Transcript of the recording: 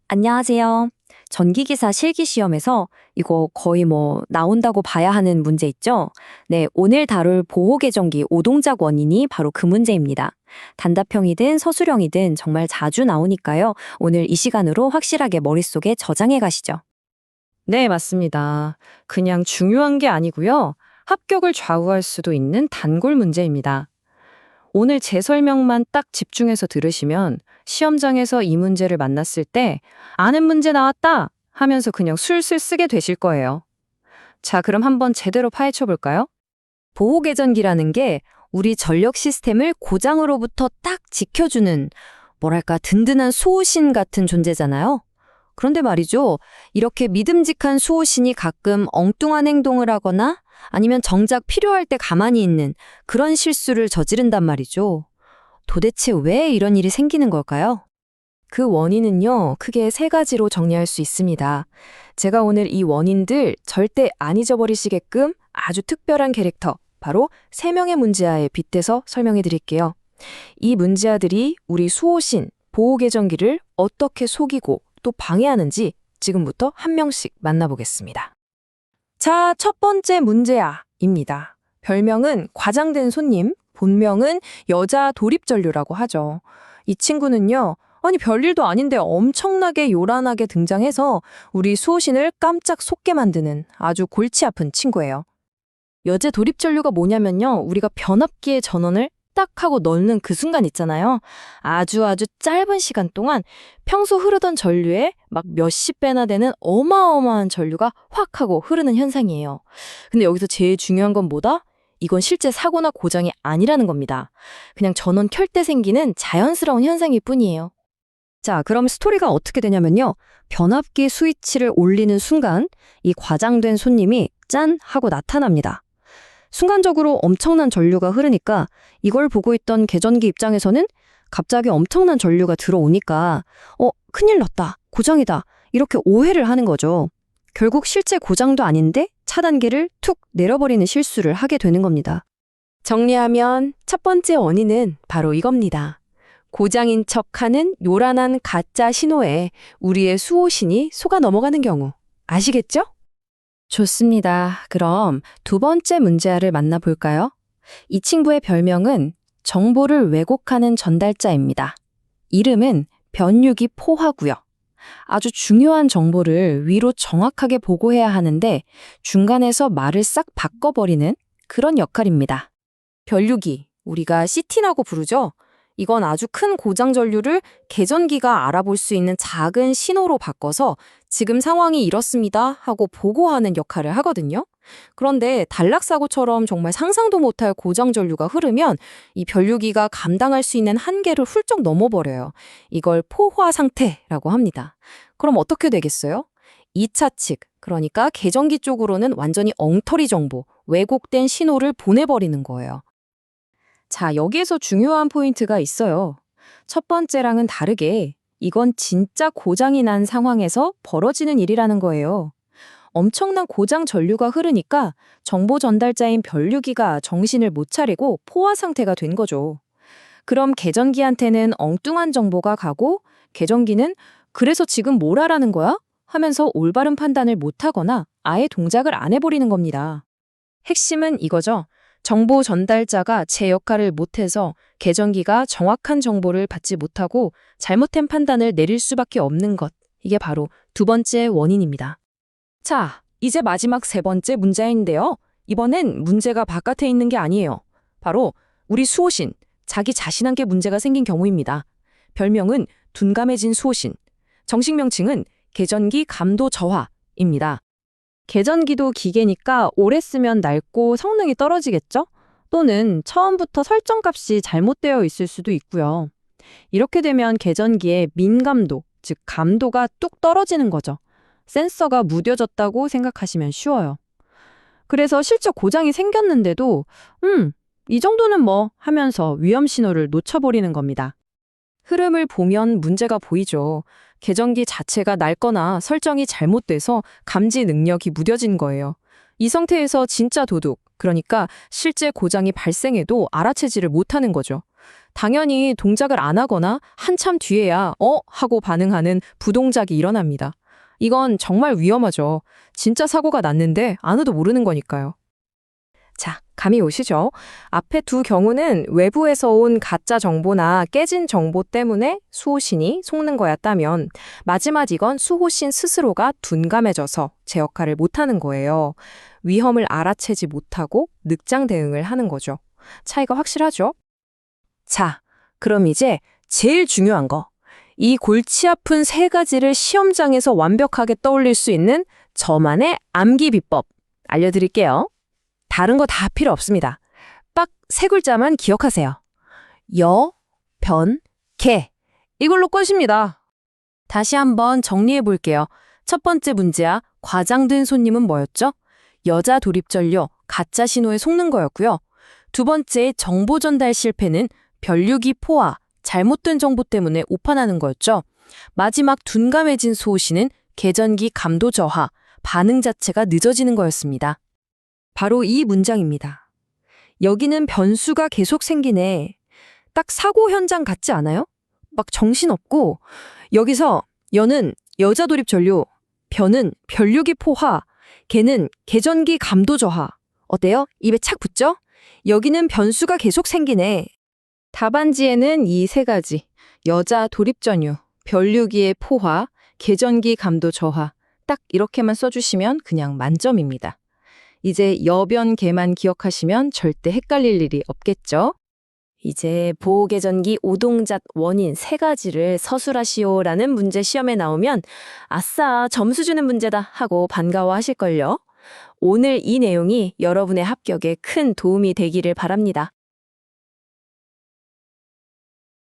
안녕하세요. 전기기사 실기시험에서 이거 거의 나온다고 봐야 하는 문제 있죠? 네, 오늘 다룰 보호계정기 오동작 원인이 바로 그 문제입니다. 단답형이든 서술형이든 정말 자주 나오니까요. 오늘 이 시간으로 확실하게 머릿속에 저장해 가시죠. 네, 맞습니다. 그냥 중요한 게 아니고요. 합격을 좌우할 수도 있는 단골 문제입니다. 오늘 제 설명만 딱 집중해서 들으시면 시험장에서 이 문제를 만났을 때 아는 문제 나왔다 하면서 그냥 술술 쓰게 되실 거예요. 자, 그럼 한번 제대로 파헤쳐 볼까요? 보호계전기라는 게 우리 전력 시스템을 고장으로부터 딱 지켜주는 뭐랄까 든든한 수호신 같은 존재잖아요. 그런데 말이죠. 이렇게 믿음직한 수호신이 가끔 엉뚱한 행동을 하거나 아니면 정작 필요할 때 가만히 있는 그런 실수를 저지른단 말이죠. 도대체 왜 이런 일이 생기는 걸까요? 그 원인은요, 크게 세 가지로 정리할 수 있습니다. 제가 오늘 이 원인들 절대 안 잊어버리시게끔 아주 특별한 캐릭터, 바로 세 명의 문제아에 빗대서 설명해 드릴게요. 이 문제아들이 우리 수호신, 보호계정기를 어떻게 속이고 또 방해하는지 지금부터 한 명씩 만나보겠습니다. 자, 첫 번째 문제아입니다. 별명은 과장된 손님, 본명은 여자 도립전류라고 하죠. 이 친구는요, 아니 별일도 아닌데 엄청나게 요란하게 등장해서 우리 수호신을 깜짝 속게 만드는 아주 골치 아픈 친구예요. 여제 도립전류가 뭐냐면요, 우리가 변압기의 전원을 딱 하고 넣는 그 순간 있잖아요. 아주 짧은 시간 동안 평소 흐르던 전류에 막 몇십 배나 되는 어마어마한 전류가 확 하고 흐르는 현상이에요. 근데 여기서 제일 중요한 건 뭐다? 이건 실제 사고나 고장이 아니라는 겁니다. 그냥 전원 켤 때 생기는 자연스러운 현상일 뿐이에요. 자, 그럼 스토리가 어떻게 되냐면요. 변압기 스위치를 올리는 순간 이 과장된 손님이 짠 하고 나타납니다. 순간적으로 엄청난 전류가 흐르니까 이걸 보고 있던 계전기 입장에서는 갑자기 엄청난 전류가 들어오니까 큰일 났다, 고장이다 이렇게 오해를 하는 거죠. 결국 실제 고장도 아닌데 차단기를 툭 내려버리는 실수를 하게 되는 겁니다. 정리하면 첫 번째 원인은 바로 이겁니다. 고장인 척하는 요란한 가짜 신호에 우리의 수호신이 속아 넘어가는 경우. 아시겠죠? 좋습니다. 그럼 두 번째 문제아를 만나볼까요? 이 친구의 별명은 정보를 왜곡하는 전달자입니다. 이름은 변유기 포화고요. 아주 중요한 정보를 위로 정확하게 보고해야 하는데 중간에서 말을 싹 바꿔버리는 그런 역할입니다. 변류기, 우리가 CT라고 부르죠? 이건 아주 큰 고장 전류를 계전기가 알아볼 수 있는 작은 신호로 바꿔서 지금 상황이 이렇습니다 하고 보고하는 역할을 하거든요. 그런데 단락사고처럼 정말 상상도 못할 고장 전류가 흐르면 이 변류기가 감당할 수 있는 한계를 훌쩍 넘어버려요. 이걸 포화 상태라고 합니다. 그럼 어떻게 되겠어요? 2차 측, 그러니까 계전기 쪽으로는 완전히 엉터리 정보, 왜곡된 신호를 보내버리는 거예요. 자, 여기에서 중요한 포인트가 있어요. 첫 번째랑은 다르게 이건 진짜 고장이 난 상황에서 벌어지는 일이라는 거예요. 엄청난 고장 전류가 흐르니까 정보 전달자인 변류기가 정신을 못 차리고 포화 상태가 된 거죠. 그럼 계전기한테는 엉뚱한 정보가 가고 계전기는 그래서 지금 뭘 하라는 거야? 하면서 올바른 판단을 못 하거나 아예 동작을 안 해버리는 겁니다. 핵심은 이거죠. 정보 전달자가 제 역할을 못해서 계전기가 정확한 정보를 받지 못하고 잘못된 판단을 내릴 수밖에 없는 것. 이게 바로 두 번째 원인입니다. 자, 이제 마지막 세 번째 문제인데요. 이번엔 문제가 바깥에 있는 게 아니에요. 바로 우리 수호신, 자기 자신한테 문제가 생긴 경우입니다. 별명은 둔감해진 수호신. 정식 명칭은 계전기 감도 저하입니다. 계전기도 기계니까 오래 쓰면 낡고 성능이 떨어지겠죠? 또는 처음부터 설정값이 잘못되어 있을 수도 있고요. 이렇게 되면 계전기의 민감도, 즉 감도가 뚝 떨어지는 거죠. 센서가 무뎌졌다고 생각하시면 쉬워요. 그래서 실제 고장이 생겼는데도 이 정도는 뭐 하면서 위험 신호를 놓쳐버리는 겁니다. 흐름을 보면 문제가 보이죠. 계전기 자체가 낡거나 설정이 잘못돼서 감지 능력이 무뎌진 거예요. 이 상태에서 진짜 도둑, 그러니까 실제 고장이 발생해도 알아채지를 못하는 거죠. 당연히 동작을 안 하거나 한참 뒤에야 하고 반응하는 부동작이 일어납니다. 이건 정말 위험하죠. 진짜 사고가 났는데 아무도 모르는 거니까요. 자, 감이 오시죠? 앞에 두 경우는 외부에서 온 가짜 정보나 깨진 정보 때문에 수호신이 속는 거였다면 마지막 이건 수호신 스스로가 둔감해져서 제 역할을 못하는 거예요. 위험을 알아채지 못하고 늑장 대응을 하는 거죠. 차이가 확실하죠? 자, 그럼 이제 제일 중요한 거. 이 골치 아픈 세 가지를 시험장에서 완벽하게 떠올릴 수 있는 저만의 암기 비법 알려드릴게요. 다른 거 다 필요 없습니다. 딱 세 글자만 기억하세요. 여, 변, 개. 이걸로 끝입니다. 다시 한번 정리해 볼게요. 첫 번째 문제야. 과장된 손님은 뭐였죠? 여자 도립전료, 가짜 신호에 속는 거였고요. 두 번째 정보 전달 실패는 변류기 포화, 잘못된 정보 때문에 오판하는 거였죠. 마지막 둔감해진 수호신은 계전기 감도 저하, 반응 자체가 늦어지는 거였습니다. 바로 이 문장입니다. 여기는 변수가 계속 생기네. 딱 사고 현장 같지 않아요? 막 정신없고 여기서 여는 여자 도립 전류, 변은 변류기 포화, 개는 계전기 감도 저하. 어때요? 입에 착 붙죠? 여기는 변수가 계속 생기네. 답안지에는 이 세 가지. 여자 도립 전류, 변류기의 포화, 계전기 감도 저하. 딱 이렇게만 써주시면 그냥 만점입니다. 이제 여변 개만 기억하시면 절대 헷갈릴 일이 없겠죠? 이제 보호계전기 오동작 원인 세 가지를 서술하시오라는 문제 시험에 나오면 아싸 점수 주는 문제다 하고 반가워하실걸요. 오늘 이 내용이 여러분의 합격에 큰 도움이 되기를 바랍니다.